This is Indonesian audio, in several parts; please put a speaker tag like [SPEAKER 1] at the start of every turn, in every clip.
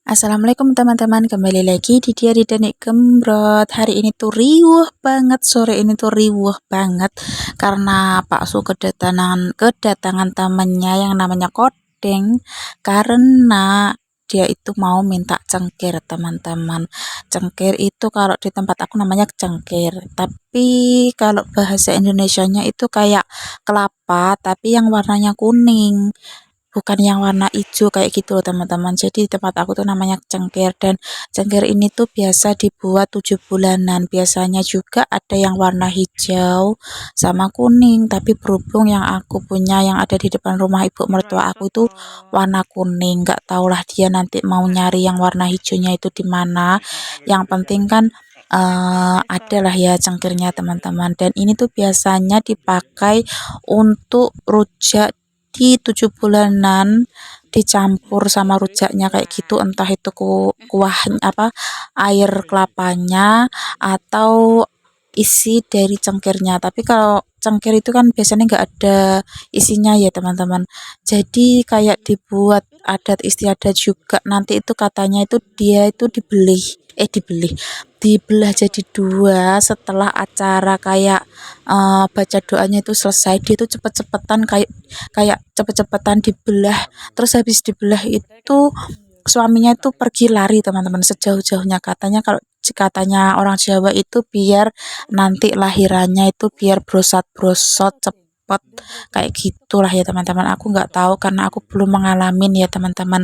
[SPEAKER 1] Assalamualaikum teman-teman, kembali lagi di Diari Danik Gembrot. Hari ini tuh riuh banget, sore ini tuh riuh banget karena Pak Su kedatangan temannya yang namanya Kodeng, karena dia itu mau minta cengkir, teman-teman. Cengkir itu kalau di tempat aku namanya cengkir, tapi kalau bahasa Indonesianya itu kayak kelapa tapi yang warnanya kuning, bukan yang warna hijau kayak gitu loh, teman-teman. Jadi di tempat aku tuh namanya cengkir, dan cengkir ini tuh biasa dibuat 7 bulanan. Biasanya juga ada yang warna hijau sama kuning, tapi berhubung yang aku punya yang ada di depan rumah ibu mertua aku itu warna kuning. Nggak tahulah dia nanti mau nyari yang warna hijaunya itu di mana. Yang penting kan adalah ya cengkirnya, teman-teman. Dan ini tuh biasanya dipakai untuk rujak di 7 bulanan, dicampur sama rujaknya kayak gitu, entah itu kuah apa, air kelapanya atau isi dari cengkirnya. Tapi kalau cengkir itu kan biasanya nggak ada isinya ya, teman-teman. Jadi kayak dibuat adat istiadat juga. Nanti itu katanya itu dia itu dibelah jadi dua setelah acara kayak baca doanya itu selesai. Dia itu cepet-cepetan kayak kayak cepet-cepetan dibelah, terus habis dibelah itu suaminya itu pergi lari, teman-teman, sejauh-jauhnya. Katanya orang Jawa itu biar nanti lahirannya itu biar brosat-brosot cepet kayak gitulah ya, teman-teman. Aku nggak tahu karena aku belum mengalamin ya, teman-teman.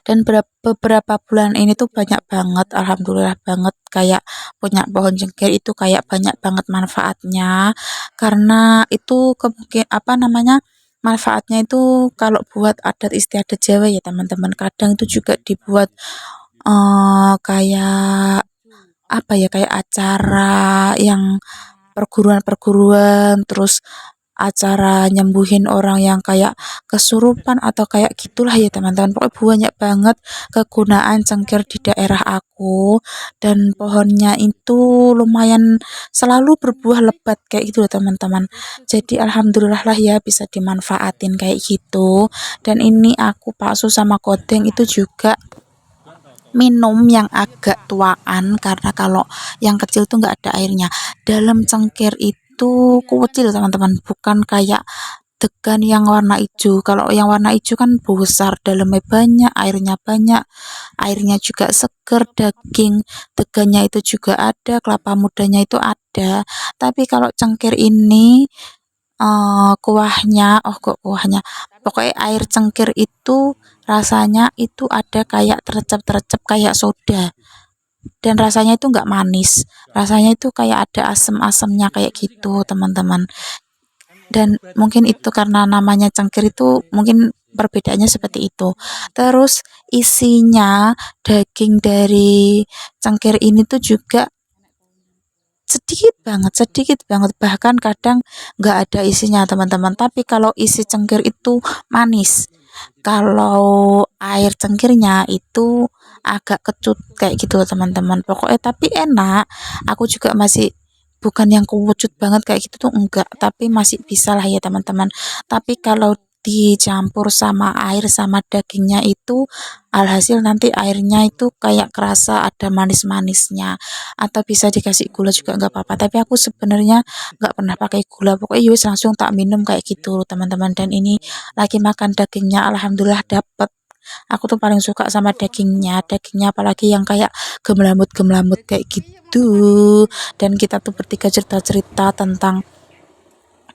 [SPEAKER 1] Dan beberapa bulan ini tuh banyak banget, alhamdulillah banget, kayak punya pohon cengkeh itu kayak banyak banget manfaatnya, karena itu apa namanya, manfaatnya itu kalau buat adat istiadat Jawa ya, teman-teman. Kadang itu juga dibuat kayak apa ya, kayak acara yang perguruan-perguruan, terus acara nyembuhin orang yang kayak kesurupan atau kayak gitulah ya, teman-teman. Pokoknya banyak banget kegunaan cengkir di daerah aku, dan pohonnya itu lumayan selalu berbuah lebat kayak gitu loh, teman-teman. Jadi alhamdulillah lah ya bisa dimanfaatin kayak gitu. Dan ini aku Pak sama Kodeng itu juga minum yang agak tuaan, karena kalau yang kecil tuh nggak ada airnya. Dalam cengkir itu kecil, teman-teman, bukan kayak degan yang warna hijau. Kalau yang warna hijau kan besar, dalamnya banyak, airnya juga seger, daging degannya itu juga ada, kelapa mudanya itu ada. Tapi kalau cengkir ini kuahnya, pokoknya air cengkir itu rasanya itu ada kayak terecep-terecep kayak soda, dan rasanya itu nggak manis, rasanya itu kayak ada asem-asemnya kayak gitu, teman-teman. Dan mungkin itu karena namanya cengkir, itu mungkin perbedaannya seperti itu. Terus isinya daging dari cengkir ini tuh juga sedikit banget, bahkan kadang nggak ada isinya, teman-teman. Tapi kalau isi cengkir itu manis, kalau air cengkirnya itu agak kecut kayak gitu, teman-teman. Pokoknya tapi enak. Aku juga masih bukan yang kerucut banget kayak gitu tuh, enggak, tapi masih bisa lah ya, teman-teman. Tapi kalau dicampur sama air sama dagingnya itu, alhasil nanti airnya itu kayak kerasa ada manis-manisnya, atau bisa dikasih gula juga nggak apa-apa. Tapi aku sebenarnya nggak pernah pakai gula, pokoknya yus langsung tak minum kayak gitu, teman-teman. Dan ini lagi makan dagingnya, alhamdulillah dapet. Aku tuh paling suka sama dagingnya apalagi yang kayak gemelamut-gemelamut kayak gitu. Dan kita tuh bertiga cerita-cerita tentang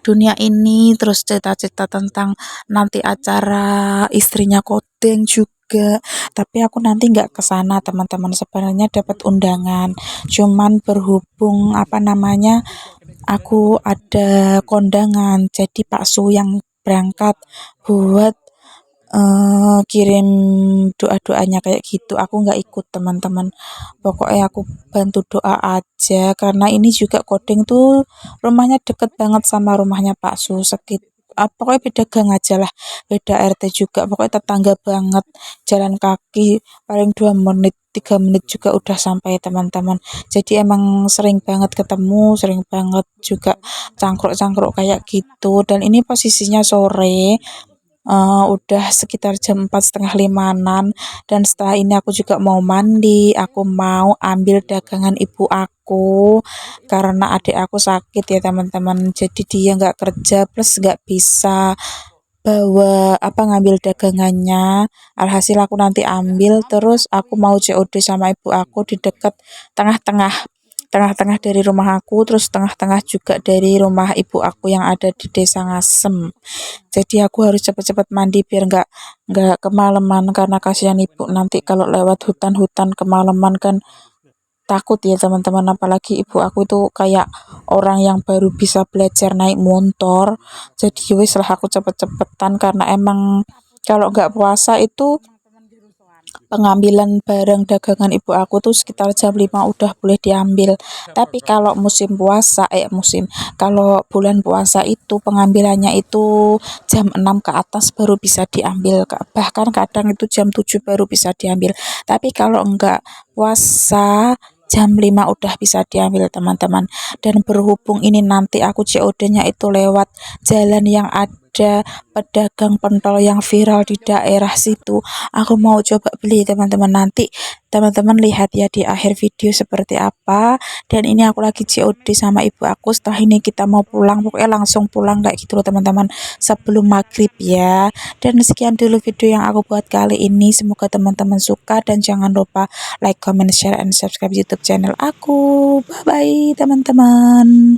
[SPEAKER 1] dunia ini, terus cerita-cerita tentang nanti acara istrinya Kodeng juga. Tapi aku nanti nggak ke sana, teman-teman. Sebenarnya dapat undangan, cuman berhubung apa namanya, aku ada kondangan, jadi Pak Su yang berangkat buat kirim doa-doanya kayak gitu. Aku nggak ikut, teman-teman. Pokoknya aku bantu doa aja, karena ini juga Kodeng tuh rumahnya deket banget sama rumahnya Pak Su, pokoknya beda gang aja lah, beda RT juga, pokoknya tetangga banget. Jalan kaki paling 2 menit 3 menit juga udah sampai, teman-teman. Jadi emang sering banget ketemu, sering banget juga cangkruk-cangkruk kayak gitu. Dan ini posisinya sore, udah sekitar jam 4:30-an, dan setelah ini aku juga mau mandi, aku mau ambil dagangan ibu aku, karena adik aku sakit ya teman-teman, jadi dia nggak kerja plus nggak bisa bawa ngambil dagangannya. Alhasil aku nanti ambil, terus aku mau COD sama ibu aku di dekat tengah-tengah tengah-tengah dari rumah aku, terus tengah-tengah juga dari rumah ibu aku yang ada di desa Ngasem. Jadi aku harus cepet-cepet mandi biar nggak kemalaman, karena kasihan ibu nanti kalau lewat hutan-hutan kemalaman kan takut ya teman-teman, apalagi ibu aku itu kayak orang yang baru bisa belajar naik motor. Jadi wis lah aku cepet-cepetan, karena emang kalau nggak puasa itu pengambilan barang dagangan ibu aku tuh sekitar jam 5 udah boleh diambil. Tapi kalau kalau bulan puasa itu pengambilannya itu jam 6 ke atas baru bisa diambil. Bahkan kadang itu jam 7 baru bisa diambil. Tapi kalau enggak puasa jam 5 udah bisa diambil teman-teman. Dan berhubung ini nanti aku COD-nya itu lewat jalan yang ada pedagang pentol yang viral di daerah situ. Aku mau coba beli teman-teman, nanti teman-teman lihat ya di akhir video seperti apa. Dan ini aku lagi COD sama ibu aku, setelah ini kita mau pulang, pokoknya langsung pulang kayak gitu loh teman-teman, sebelum maghrib ya. Dan sekian dulu video yang aku buat kali ini, semoga teman-teman suka, dan jangan lupa like, comment, share, and subscribe YouTube channel aku. Bye bye teman-teman.